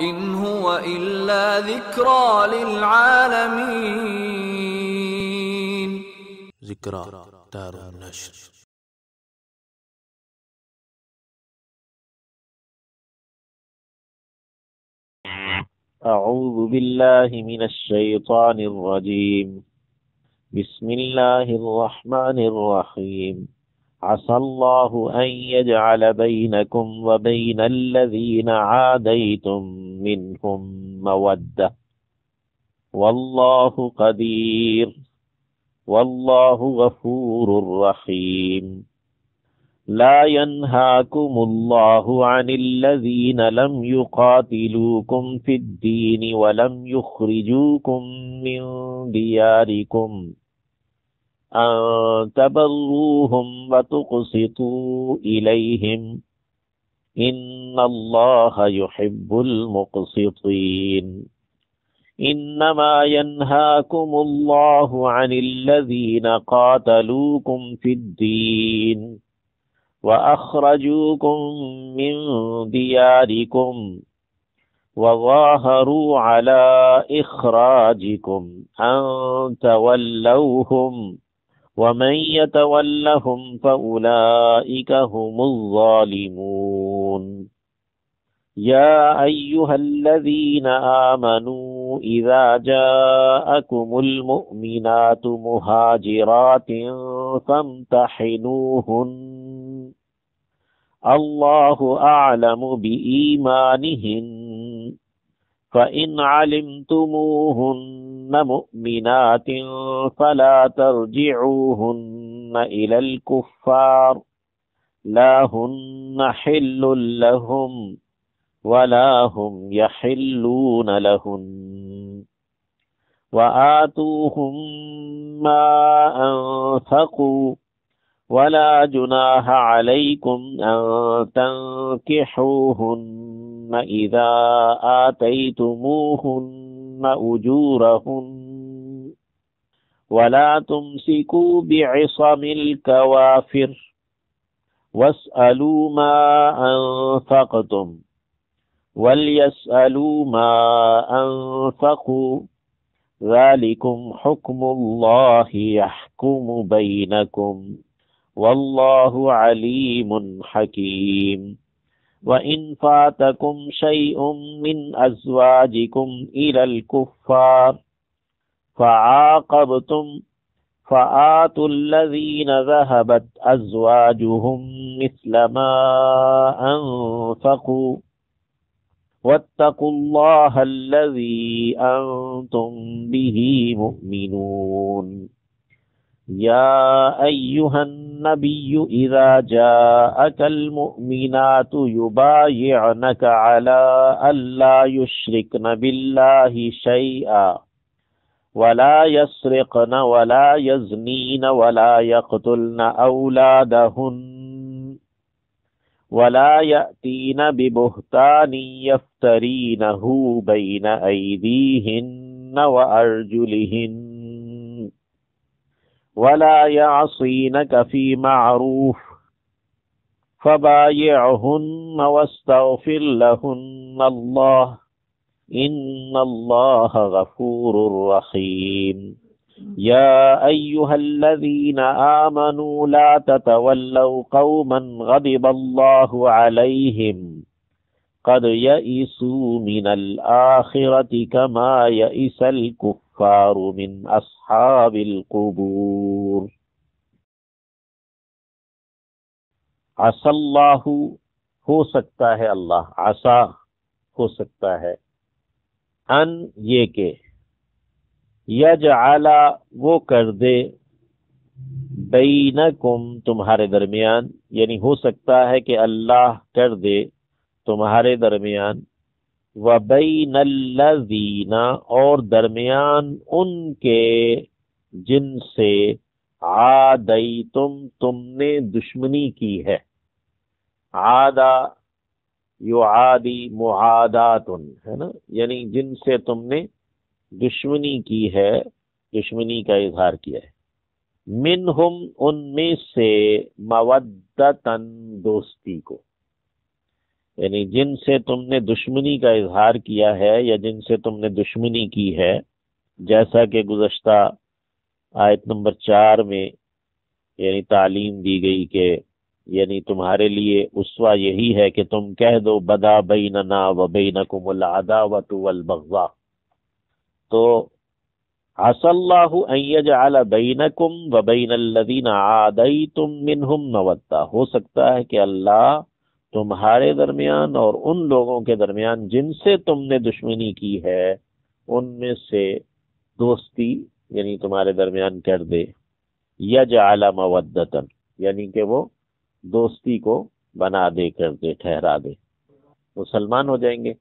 إن هو إلا ذكرى للعالمين. ذکریٰ دار النشر. أعوذ بالله من الشيطان الرجيم. بسم الله الرحمن الرحيم. عسى الله أن يجعل بينكم وبين الذين عاديتم منهم مودة والله قدير والله غفور رحيم. لا ينهاكم الله عن الذين لم يقاتلوكم في الدين ولم يخرجوكم من دياركم أن تبروهم وتقسطوا إليهم إن الله يحب المقسطين. إنما ينهاكم الله عن الذين قاتلوكم في الدين وأخرجوكم من دياركم وظاهروا على إخراجكم أن تولوهم ومن يتولهم فأولئك هم الظالمون. يا أيها الذين آمنوا إذا جاءكم المؤمنات مهاجرات فامتحنوهن الله أعلم بإيمانهن فإن علمتموهن مؤمنات فلا ترجعوهن إلى الكفار لا هن حل لهم ولا هم يحلون لهن وآتوهم ما أنفقوا ولا جناح عليكم أن تنكحوهن إذا آتيتموهن أجورهن ولا تمسكوا بعصم الكوافر واسألوا ما أنفقتم وليسألوا ما أنفقوا ذلكم حكم الله يحكم بينكم والله عليم حكيم. وإن فاتكم شيء من أزواجكم إلى الكفار فعاقبتم فآتوا الذين ذهبت أزواجهم مثل ما أنفقوا واتقوا الله الذي أنتم به مؤمنون. يا أيها النبي إذا جاءك المؤمنات يبايعنك على ألا يشركن بالله شيئا ولا يسرقن ولا يزنين ولا يقتلن أولادهن ولا يأتين ببهتان يفترينه بين أيديهن وأرجلهن ولا يعصينك في معروف فبايعهن واستغفر لهن الله إن الله غفور رحيم. يا أيها الذين آمنوا لا تتولوا قوما غضب الله عليهم قد يئسوا من الآخرة كما يئس الكفار من أصحاب القبور. عسى اللہ ہو سکتا ہے اللہ، عسى ہو سکتا ہے، ان یہ کہ یجعل وہ کر دے بینکم تمہارے درمیان، یعنی ہو سکتا ہے کہ اللہ کر دے تمہارے درمیان، وبین الذین اور درمیان ان کے جن سے عادیتم تم نے دشمنی کی ہے. عادہ یعادی معادات ہے نا، یعنی جن سے تم نے دشمنی کی ہے، دشمنی کا اظہار کیا ہے. منہم ان میں سے مودتاً دوستی کو، یعنی جن سے تم نے دشمنی کا اظہار کیا ہے یا جن سے تم نے دشمنی کی ہے، جیسا کہ گزشتہ آیت نمبر 4 میں یعنی تعلیم دی گئی کہ یعنی تمہارے لیے اسوہ یہی ہے کہ تم کہہ دو بدا بیننا و بینکم العداوۃ والبغضاء، تو عسى اللہ ان یجعل بینکم و بین الذین عادیتم منہم مودۃ، ہو سکتا ہے کہ اللہ تمہارے درمیان اور ان لوگوں کے درمیان جن سے تم نے دشمنی کی ہے ان میں سے دوستی یعنی تمہارے درمیان کر دے، یجعل مودۃ یعنی کہ وہ دوستی کو بنا دے، کر دے، ٹھہرا دے، مسلمان ہو جائیں گے۔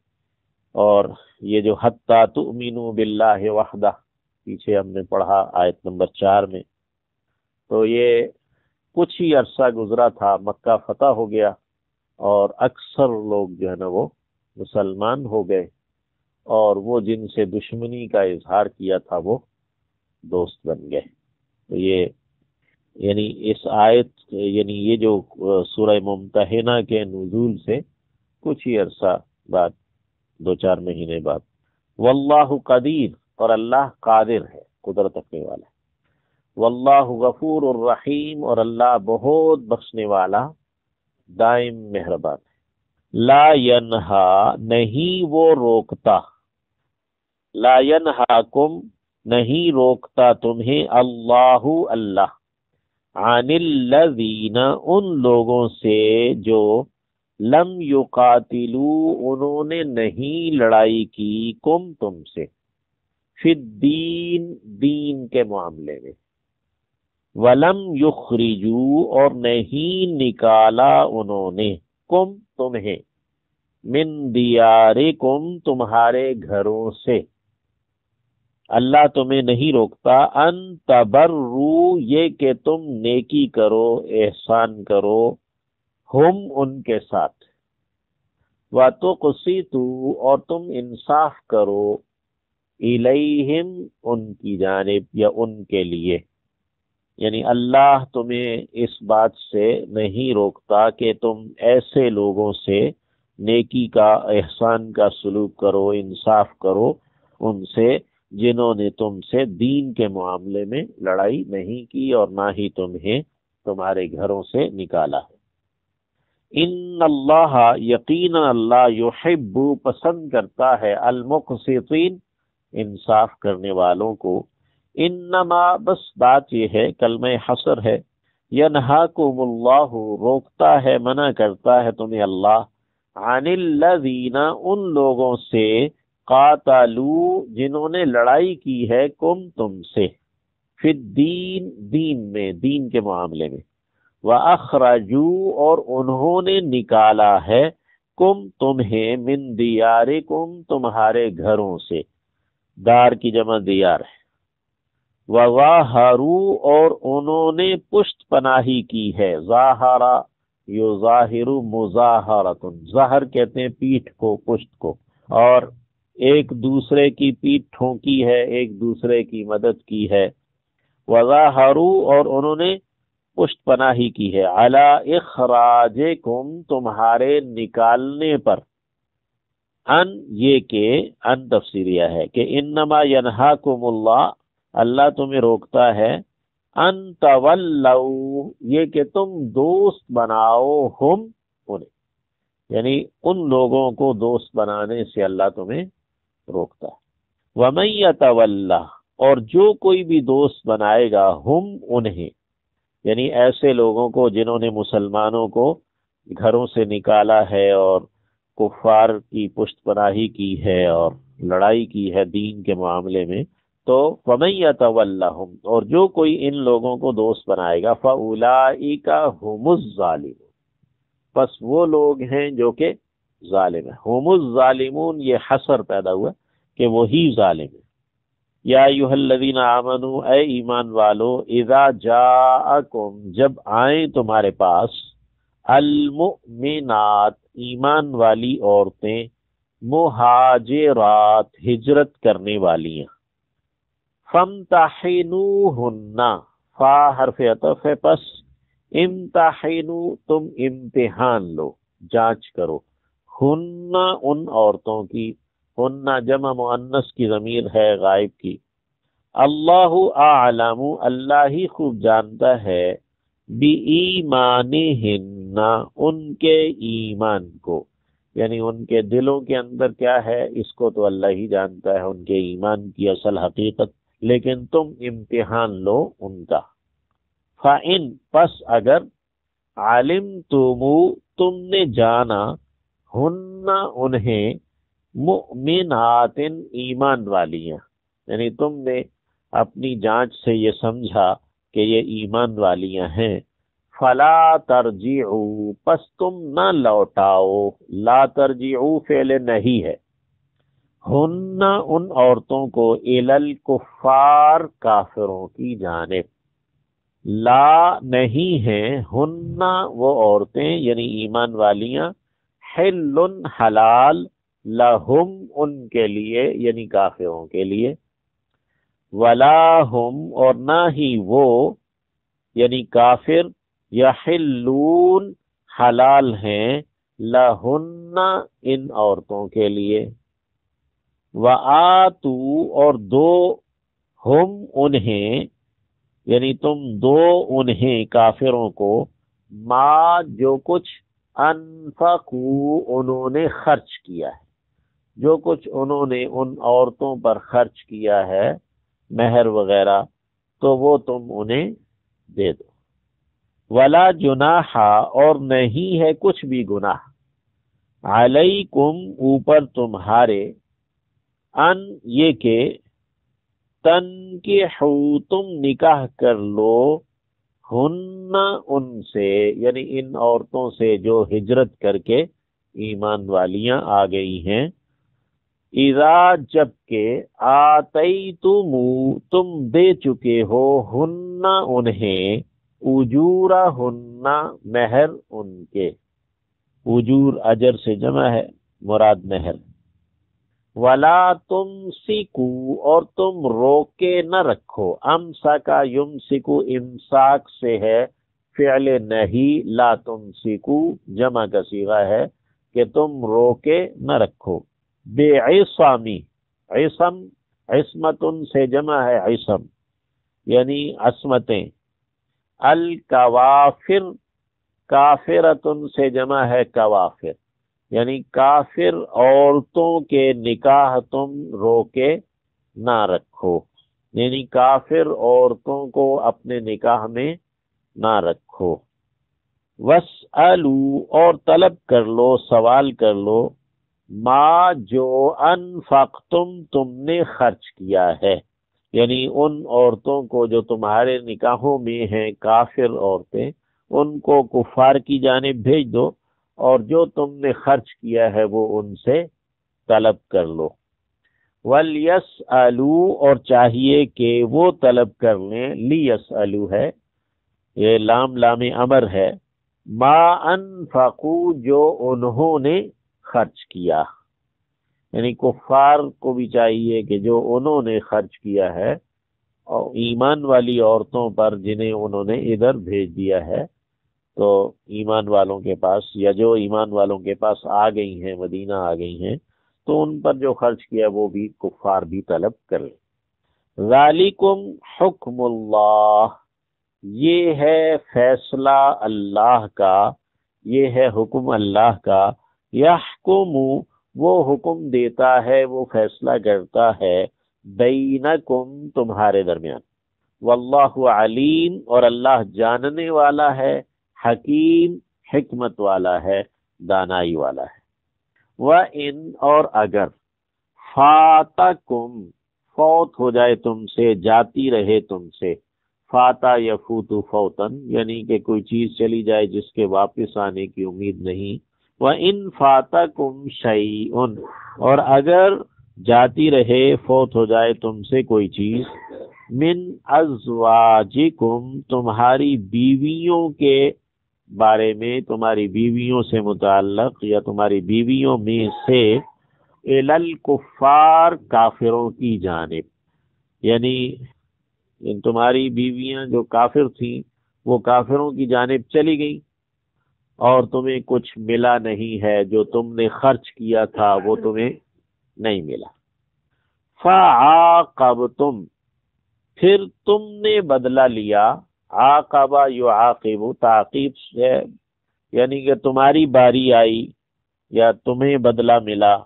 اور یہ جو حتی تؤمنوا باللہ وحدہ پیچھے ہم نے پڑھا آیت نمبر 4 میں، تو یہ کچھ ہی عرصہ گزرا تھا، مکہ فتح ہو گیا اور اکثر لوگ جو ہے نا وہ مسلمان ہو گئے، اور وہ جن سے دشمنی کا اظہار کیا تھا وہ دوست بن گئے۔ تو یہ یعنی اس آیت یعنی یہ جو سورہ ممتحنہ کے نزول سے کچھ ہی عرصہ بعد، 2-4 مہینے بعد، واللہ قدیر، اور اللہ قادر ہے، قدرت رکھنے والا ہے، واللہ غفور الرحیم، اور اللہ بہت بخشنے والا، دائم مہربان ہے۔ لا ینہا نہیں وہ روکتا، لا ینہاکم نہیں روکتا تمہیں، اللہ اللہ، عن الذین ان لوگوں سے جو لم یقاتلو انہوں نے نہیں لڑائی کی، کم تم سے، فی الدین دین کے معاملے میں، ولم یخرجو اور نہیں نکالا انہوں نے، کم تمہیں، من دیارکم تمہارے گھروں سے، اللہ تمہیں نہیں روکتا، ان تبرو یہ کہ تم نیکی کرو، احسان کرو، ہم ان کے ساتھ، وَتُقْسِطُوا اور تم انصاف کرو، الیہم ان کی جانب یا ان کے لیے، یعنی اللہ تمہیں اس بات سے نہیں روکتا کہ تم ایسے لوگوں سے نیکی کا، احسان کا سلوک کرو، انصاف کرو ان سے جنہوں نے تم سے دین کے معاملے میں لڑائی نہیں کی اور نہ ہی تمہیں تمہارے گھروں سے نکالا ہے۔ ان اللہ یقینا اللہ یحب پسند کرتا ہے، المقسطین انصاف کرنے والوں کو، انما بس بات یہ ہے، کلمہ حصر ہے، ینہاکم اللہ روکتا ہے، منع کرتا ہے تمہیں اللہ، عن الذین ان لوگوں سے، قاتلو جنہوں نے لڑائی کی ہے، کم تم سے، فی الدین دین میں، دین کے معاملے میں، وَأَخْرَجُوا اور انہوں نے نکالا ہے، کم تمہیں، من دیارکم تمہارے گھروں سے، دار کی جمع دیار ہے، وَظَاهَرُوا اور انہوں نے پشت پناہی کی ہے، ظاہرہ یظاہر مظاہرۃ، ظہر کہتے ہیں پیٹھ کو، پشت کو، اور ایک دوسرے کی پیٹھ ٹھونکی ہے، ایک دوسرے کی مدد کی ہے، وَظَاهَرُوا اور انہوں نے پشت پناہی کی ہے، عَلَىٰ اخراجکم تمہارے نکالنے پر، ان یہ کہ ان تفسیریہ ہے کہ انما ینہاکم اللہ اللہ تمہیں روکتا ہے، ان تولوا یہ کہ تم دوست بناؤ، ہم انہیں، یعنی ان لوگوں کو دوست بنانے سے اللہ تمہیں روکتا ہے۔ وَمَن يَتَوَلَّ اور جو کوئی بھی دوست بنائے گا، ہم انہیں، یعنی ایسے لوگوں کو جنہوں نے مسلمانوں کو گھروں سے نکالا ہے اور کفار کی پشت پناہی کی ہے اور لڑائی کی ہے دین کے معاملے میں، تو فَمَن يَتَوَلَّهُمْ اور جو کوئی ان لوگوں کو دوست بنائے گا، فَأُولَئِكَ هُمُ الظَّالِمُونَ پس وہ لوگ ہیں جو کہ ظالم ہیں۔ ہم الظالمون یہ حصر پیدا ہوا کہ وہی ظالم ہیں۔ یا ایھا الذین آمنوا اے ایمان والو، اذا جاءکم جب آئیں تمہارے پاس، المؤمنات ایمان والی عورتیں، مہاجرات ہجرت کرنے والیاں، فامتحنوہن فا حرف عطف ہے، پس امتحنو تم امتحان لو، جانچ کرو، ہن ان عورتوں کی، ہن جمع مؤنث کی ضمیر ہے غائب کی، اللہ اعلم اللہ ہی خوب جانتا ہے، بِایمانہن ان کے ایمان کو، یعنی ان کے دلوں کے اندر کیا ہے اس کو تو اللہ ہی جانتا ہے، ان کے ایمان کی اصل حقیقت، لیکن تم امتحان لو ان کا۔ فَإِن پس اگر علمتم تم نے جانا، ہن انہیں، مؤمنات ایمان والیاں، یعنی تم نے اپنی جانچ سے یہ سمجھا کہ یہ ایمان والیاں ہیں، فلا ترجعوا پس تم نہ لوٹاؤ، لا ترجعوا فعل نہیں ہے، ہن ان عورتوں کو، الی الکفار کافروں کی جانب، لا نہیں ہیں، ہن وہ عورتیں یعنی ایمان والیاں، حل حلال، لہم ان کے لیے یعنی کافروں کے لیے، ولا ہم اور نہ ہی وہ یعنی کافر، یحلون حلال ہیں، لہن ان عورتوں کے لیے، وآتو اور دو، ہم انہیں یعنی تم دو انہیں کافروں کو، ما جو کچھ انفقو انہوں نے خرچ کیا ہے، جو کچھ انہوں نے ان عورتوں پر خرچ کیا ہے مہر وغیرہ، تو وہ تم انہیں دے دو، ولا جناح اور نہیں ہے کچھ بھی گناہ، علیکم اوپر تمہارے، ان یہ کہ تنکحو تم نکاح کر لو، ہن ان سے یعنی ان عورتوں سے جو ہجرت کر کے ایمان والیاں آ گئی ہیں، اذا جب کہ آتیتم تم دے چکے ہو، ہن انہیں، اجورہن مہر ان کے، اجور اجر سے جمع ہے، مراد مہر، ولا تمسکو اور تم روکے نہ رکھو، امسکا یمسکو امساک سے ہے، فعل نہیں، لا تمسکو جمع کا صیغہ ہے کہ تم روکے نہ رکھو، بے عصمی، عصم عصمتن سے جمع ہے عصم یعنی عصمتیں، الکوافر کافرتن سے جمع ہے کوافر یعنی کافر عورتوں کے نکاح تم روکے نہ رکھو، یعنی کافر عورتوں کو اپنے نکاح میں نہ رکھو، وَاسْأَلُوا اور طلب کر لو، سوال کر لو، ما جو انفقتم تم نے خرچ کیا ہے، یعنی ان عورتوں کو جو تمہارے نکاحوں میں ہیں کافر عورتیں، ان کو کفار کی جانب بھیج دو، اور جو تم نے خرچ کیا ہے وہ ان سے طلب کر لو، وَلْيَسْأَلُوا اور چاہیے کہ وہ طلب کر لیں، لِيَسْأَلُوا ہے، یہ لام لام امر ہے، ما انفقوا جو انہوں نے خرچ کیا، یعنی کفار کو بھی چاہیے کہ جو انہوں نے خرچ کیا ہے اور ایمان والی عورتوں پر جنہیں انہوں نے ادھر بھیج دیا ہے، تو ایمان والوں کے پاس یا جو ایمان والوں کے پاس آ گئی ہیں، مدینہ آ گئی ہیں، تو ان پر جو خرچ کیا وہ بھی کفار بھی طلب کر لیں۔ ذالکم حکم اللہ یہ ہے فیصلہ اللہ کا، یہ ہے حکم اللہ کا، یحکم وہ حکم دیتا ہے، وہ فیصلہ کرتا ہے، بینکم تمہارے درمیان، واللہ علیم اور اللہ جاننے والا ہے، حکیم حکمت والا ہے، دانائی والا ہے۔ وَإِنْ اور اگر فاتکم فوت ہو جائے تم سے، جاتی رہے تم سے، فاتا یفوت فوتن یعنی کہ کوئی چیز چلی جائے جس کے واپس آنے کی امید نہیں، وَإِنْ فَاتَكُمْ شَيْءٌ اور اگر جاتی رہے فوت ہو جائے تم سے کوئی چیز، من ازواجکم تمہاری بیویوں کے بارے میں، تمہاری بیویوں سے متعلق یا تمہاری بیویوں میں سے، الی الکفار کافروں کی جانب، یعنی تمہاری بیویاں جو کافر تھیں وہ کافروں کی جانب چلی گئیں، اور تمہیں کچھ ملا نہیں ہے، جو تم نے خرچ کیا تھا وہ تمہیں نہیں ملا۔ فَعَاقَبْتُمْ، پھر تم نے بدلہ لیا، عاقبہ یعاقب تعقیب سے، یعنی کہ تمہاری باری آئی یا تمہیں بدلہ ملا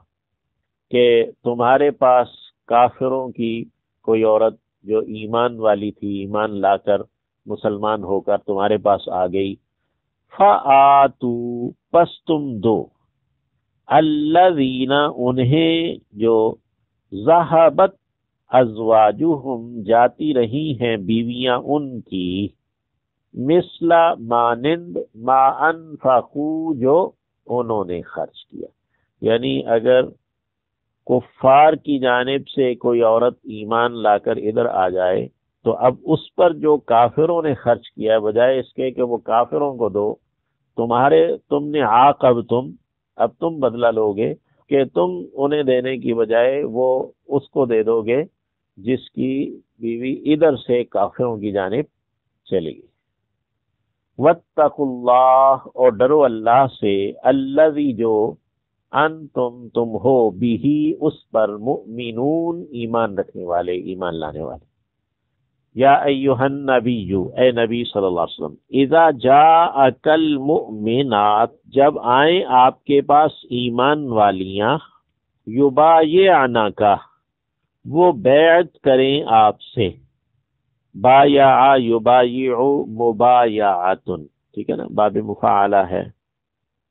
کہ تمہارے پاس کافروں کی کوئی عورت جو ایمان والی تھی، ایمان لا کر مسلمان ہو کر تمہارے پاس آ گئی، فَآتُوا، پس تم دو، الذین، انہیں جو ذہبت ازواجہم، جاتی رہی ہیں بیویاں ان کی، مثل مانند ما انفقوا، جو انہوں نے خرچ کیا۔ یعنی اگر کفار کی جانب سے کوئی عورت ایمان لا کر ادھر آ جائے تو اب اس پر جو کافروں نے خرچ کیا، بجائے اس کے کہ وہ کافروں کو دو، تم نے عاقبتم، اب تم بدلہ لو گے کہ تم انہیں دینے کی بجائے وہ اس کو دے دو گے جس کی بیوی ادھر سے کافروں کی جانب چلے گی۔ واتقوا اللہ، اور ڈرو اللہ سے، الذی، جو انتم، تم ہو، بھی، اس پر، مؤمنون، ایمان رکھنے والے، ایمان لانے والے۔ یا ایہا النبی، اے نبی صلی اللہ علیہ وسلم، اذا جاءک المؤمنات، جب آئیں آپ کے پاس ایمان والیاں، یبایعنک، وہ بیعت کریں آپ سے، بایع یبایع مبایعۃ، ٹھیک ہے نا، باب مفاعلہ ہے،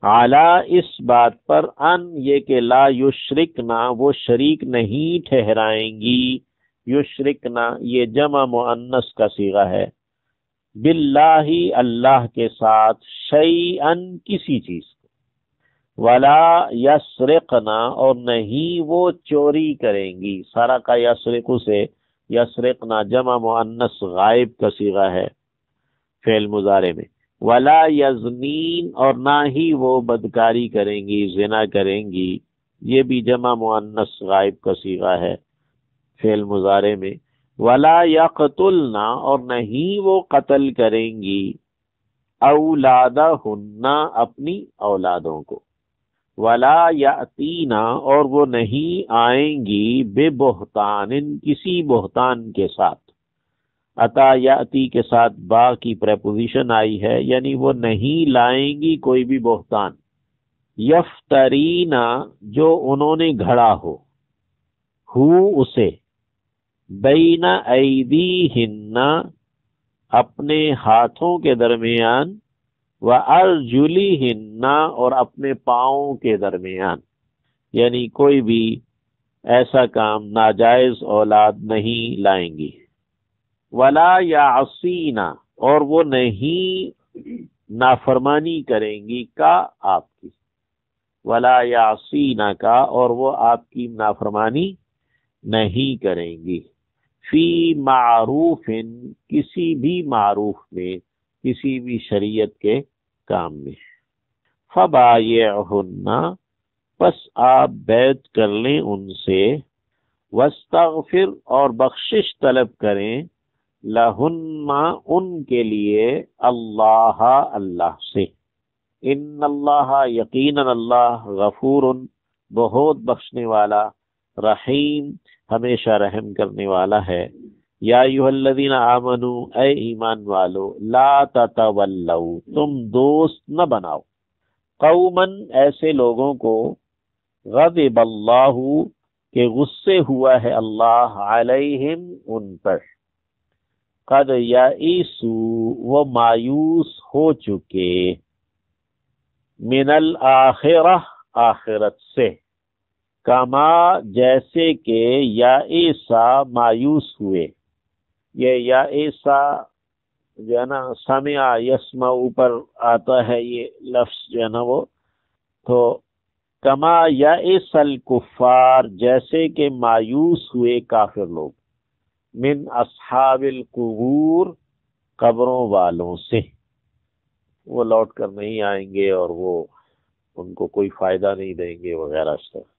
اعلی، اس بات پر، ان، یہ کہ لا یشرکنا، وہ شریک نہیں ٹھہرائیں گی، یشرکنا یہ جمع مؤنث کا صیغہ ہے، باللہ، اللہ کے ساتھ، شیئن، کسی چیز کو، ولا یسرقنا، اور نہیں وہ چوری کریں گی، سرق یسرق سے، یسرقنا جمع مؤنث غائب کا صیغہ ہے فعل مضارع میں، ولا یزنین، اور نہ ہی وہ بدکاری کریں گی، زنا کریں گی، یہ بھی جمع مؤنث غائب کا صیغہ ہے فعل مضارع میں، ولا یقتلن، اور نہیں وہ قتل کریں گی، اولادہن، اپنی اولادوں کو، ولا یاتین، اور وہ نہیں آئیں گی، ببہتان، کسی بہتان کے ساتھ، عطا یاتی کے ساتھ با کی پریپوزیشن آئی ہے، یعنی وہ نہیں لائیں گی کوئی بھی بہتان، یفترینا، جو انہوں نے گھڑا ہو، اسے، بین ایدیہن، اپنے ہاتھوں کے درمیان، وارجلہن، اور اپنے پاؤں کے درمیان، یعنی کوئی بھی ایسا کام ناجائز اولاد نہیں لائیں گی، ولا یعصین، اور وہ نہیں نافرمانی کریں گی کا آپ کی، ولا یعصین کا، اور وہ آپ کی نافرمانی نہیں کریں گی، فی معروف، کسی بھی معروف میں، کسی بھی شریعت کے کام میں، فبایعہن، پس آپ بیعت کر لیں ان سے، واستغفر، اور بخشش طلب کریں، لہن، ان کے لیے، اللہ، اللہ سے، ان اللہ، یقیناً اللہ، غفور، بہت بخشنے والا، رحیم، ہمیشہ رحم کرنے والا ہے۔ یا ایھا الذین آمنوا، اے ایمان والو، لا تتولوا، تم دوست نہ بناؤ، قوماً، ایسے لوگوں کو، غضب اللہ، کہ غصے ہوا ہے اللہ، علیہم، ان پر، قد یئسوا، وہ مایوس ہو چکے، من الآخرہ، آخرت سے، کما، جیسے کہ، یئسا، مایوس ہوئے، یہ یئسا جو ہے نا، سمع یسمع اوپر آتا ہے یہ لفظ جو ہے نا وہ، تو کما یئس الکفار، جیسے کہ مایوس ہوئے کافر لوگ، من اصحاب القبور، قبروں والوں سے، وہ لوٹ کر نہیں آئیں گے اور وہ ان کو کوئی فائدہ نہیں دیں گے وغیرہ اس طرح۔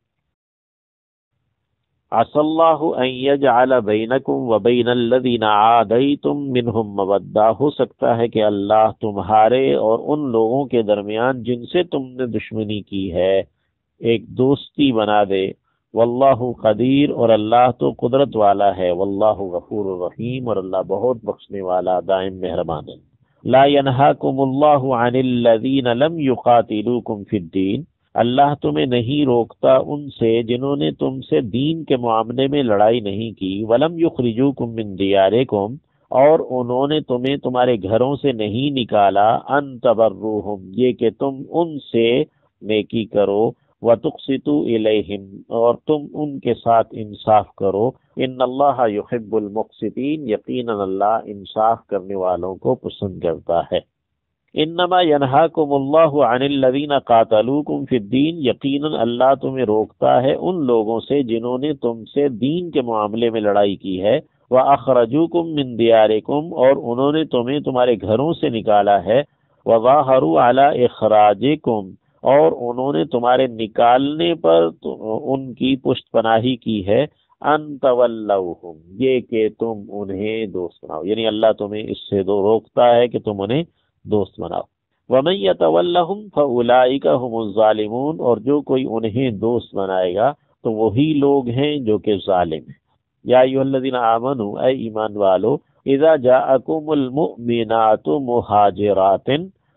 عسى اللہ ان یجعل بینکم وبین الذین عادیتم منہم مودہ، ہو سکتا ہے کہ اللہ تمہارے اور ان لوگوں کے درمیان جن سے تم نے دشمنی کی ہے ایک دوستی بنا دے۔ واللہ قدیر، اور اللہ تو قدرت والا ہے۔ واللہ غفور الرحیم، اور اللہ بہت بخشنے والا دائم مہربان ہے۔ لا ینہاکم اللہ عن الذین لم یقاتلوکم فی الدین، اللہ تمہیں نہیں روکتا ان سے جنہوں نے تم سے دین کے معاملے میں لڑائی نہیں کی، ولم یخرجوکم من دیارکم، اور انہوں نے تمہیں تمہارے گھروں سے نہیں نکالا، ان تبروہم، یہ کہ تم ان سے نیکی کرو، وَتُقْسِطُوا إِلَيْهِمْ، اور تم ان کے ساتھ انصاف کرو، ان اللہ یحب المقسطین، یقیناً اللہ انصاف کرنے والوں کو پسند کرتا ہے۔ انما ینہاکم اللہ عن الذین قاتلوکم فی الدین، یقیناً اللہ تمہیں روکتا ہے ان لوگوں سے جنہوں نے تم سے دین کے معاملے میں لڑائی کی ہے، وَأَخْرَجُوكُم مِّن دِيَارِكُمْ، اور انہوں نے تمہیں تمہارے گھروں سے نکالا ہے، وَظَاهَرُوا عَلَىٰ إِخْرَاجِكُمْ، اور انہوں نے تمہارے نکالنے پر ان کی پشت پناہی کی ہے، ان تولوہم، یہ کہ تم انہیں دوست بناؤ، یعنی اللہ تمہیں اس سے روکتا ہے کہ تم انہیں دوست بناؤ۔ ومن یتولہم فاولئک ھم الظالمون، اور جو کوئی انہیں دوست بنائے گا تو وہی لوگ ہیں جو کہ ظالم ہیں۔ یا ایھا الذین آمنوا، اے ایمان والو، اذا جاءکم المؤمنات مہاجرات،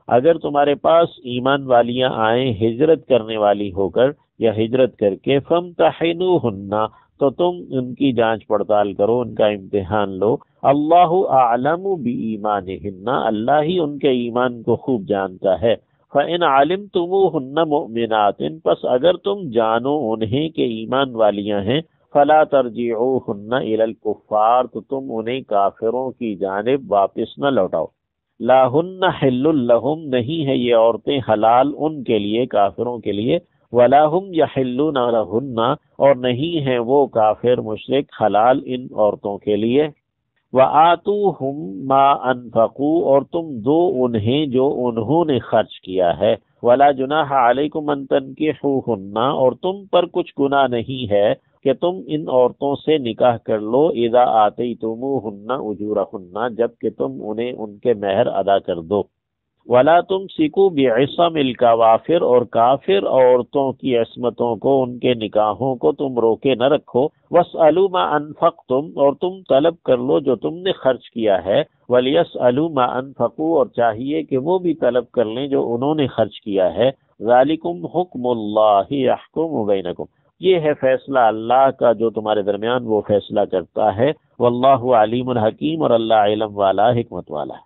اگر تمہارے پاس ایمان والیاں آئیں ہجرت کرنے والی ہو کر یا ہجرت کر کے، فامتحنوہن، تو تم ان کی جانچ پڑتال کرو، ان کا امتحان لو۔ اللہ اعلم بایمانہن، اللہ ہی ان کے ایمان کو خوب جانتا ہے۔ فإن علمتموہن مؤمنات، پس اگر تم جانو انہیں کہ ایمان والیاں ہیں، فلا ترجعوہن الی الکفار، تو تم انہیں کافروں کی جانب واپس نہ لوٹاؤ۔ لا ہن حل لہم، نہیں ہے یہ عورتیں حلال ان کے لیے، کافروں کے لیے، ولا ہم یحلون لہن، اور نہیں ہیں وہ کافر مشرک حلال ان عورتوں کے لیے۔ وآتوہم ما انفقوا، اور تم دو انہیں جو انہوں نے خرچ کیا ہے۔ ولا جناح علیکم ان تنکحوہن، اور تم پر کچھ گناہ نہیں ہے کہ تم ان عورتوں سے نکاح کر لو، اذا آتیتموہن اجورہن، جب کہ تم انہیں ان کے مہر ادا کر دو۔ ولا تمسکوا بعصم الکوافر، اور کافر عورتوں کی عصمتوں کو، ان کے نکاحوں کو تم روکے نہ رکھو۔ واسألوا ما انفقتم، اور تم طلب کر لو جو تم نے خرچ کیا ہے۔ ولیسألوا ما انفقوا، اور چاہیے کہ وہ بھی طلب کر لیں جو انہوں نے خرچ کیا ہے۔ ذالکم حکم اللہ یحکم بینکم، یہ ہے فیصلہ اللہ کا جو تمہارے درمیان وہ فیصلہ کرتا ہے۔ واللہ علیم الحکیم، اور اللہ علم والا، حکمت والا ہے۔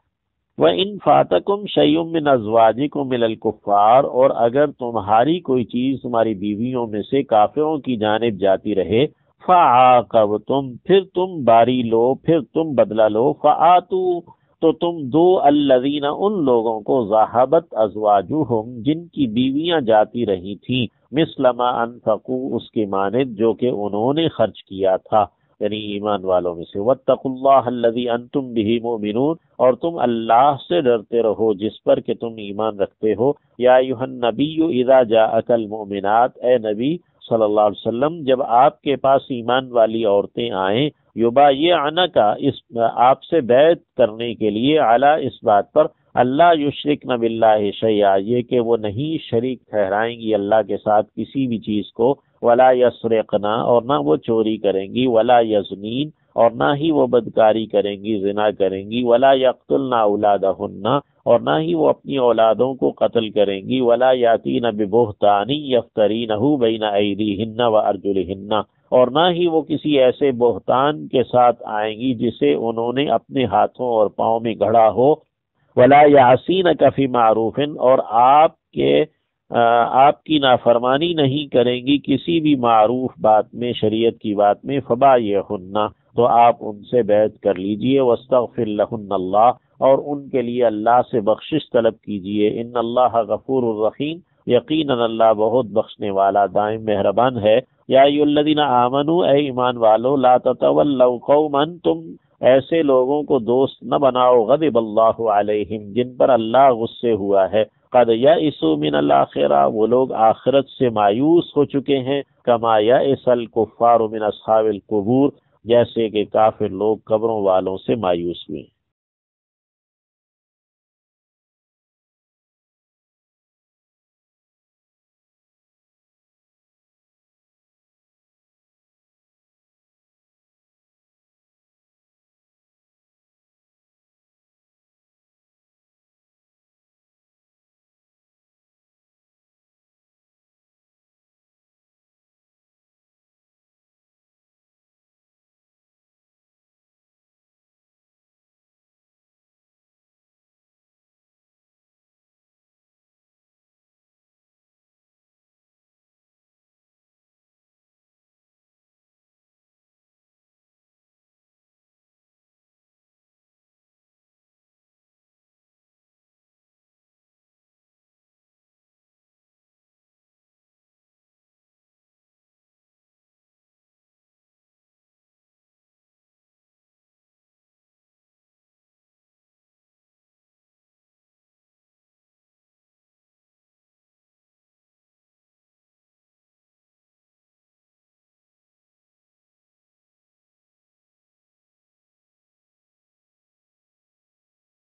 وَإِن فَاتَكُمْ شَيْءٌ مِّنْ أَزْوَاجِكُمْ إِلَى الْكُفَّارِ، اور اگر تمہاری کوئی چیز تمہاری بیویوں میں سے کافروں کی جانب جاتی رہے، فَعَاقَبْتُمْ، پھر تم باری لو، پھر تم بدلہ لو، فَآتُوا، تو تم دو الذین، ان لوگوں کو، ذَهَبَتْ أَزْوَاجُهُمْ، جن کی بیویاں جاتی رہی تھیں، مثل ما انفقوا، اس کے مانند جو کہ انہوں نے خرچ کیا تھا، یعنی ایمان والوں میں سے۔ واتقوا اللہ الذی انتم بہ مؤمنون، اور تم اللہ سے ڈرتے رہو جس پر کہ تم ایمان رکھتے ہو۔ یا ایھا النبی اذا جاءک المؤمنات، اے نبی صلی اللہ علیہ وسلم، جب آپ کے پاس ایمان والی عورتیں آئیں، یبایعنک، آپ سے بیعت کرنے کے لیے، علی، اس بات پر، اللہ یشرکن باللہ شیئا، یہ کہ وہ نہیں شریک ٹھہرائیں گی اللہ کے ساتھ کسی بھی چیز کو، ولا یسرقن، اور نہ وہ چوری کریں گی، ولا یزنین، اور نہ ہی وہ بدکاری کریں گی، زنا کریں گی، ولا یقتلن اولادہن، اور نہ ہی وہ اپنی اولادوں کو قتل کریں گی، ولا یاتین ببہتان یفترینہ بین ایدیہن وارجلہن، اور نہ ہی وہ کسی ایسے بہتان کے ساتھ آئیں گی جسے انہوں نے اپنے ہاتھوں اور پاؤں میں گھڑا ہو، ولا یعصینک فی معروف، اور آپ کی نافرمانی نہیں کریں گی کسی بھی معروف بات میں، شریعت کی بات میں، فبایعہن، تو آپ ان سے بیعت کر لیجئے، واستغفر لہن اللہ، اور ان کے لیے اللہ سے بخشش طلب کیجئے، ان اللہ غفور الرحیم، یقیناً اللہ بہت بخشنے والا دائم مہربان ہے۔ یا ایھا الذین آمنوا، اے ایمان والو، لا تتولوا قوما، تم ایسے لوگوں کو دوست نہ بناؤ، غضب اللہ علیہم، جن پر اللہ غصے ہوا ہے، قد یئسوا من الآخرہ، وہ لوگ آخرت سے مایوس ہو چکے ہیں، کما یئس الکفار من اصحاب القبور، جیسے کہ کافر لوگ قبروں والوں سے مایوس ہوئے ہیں۔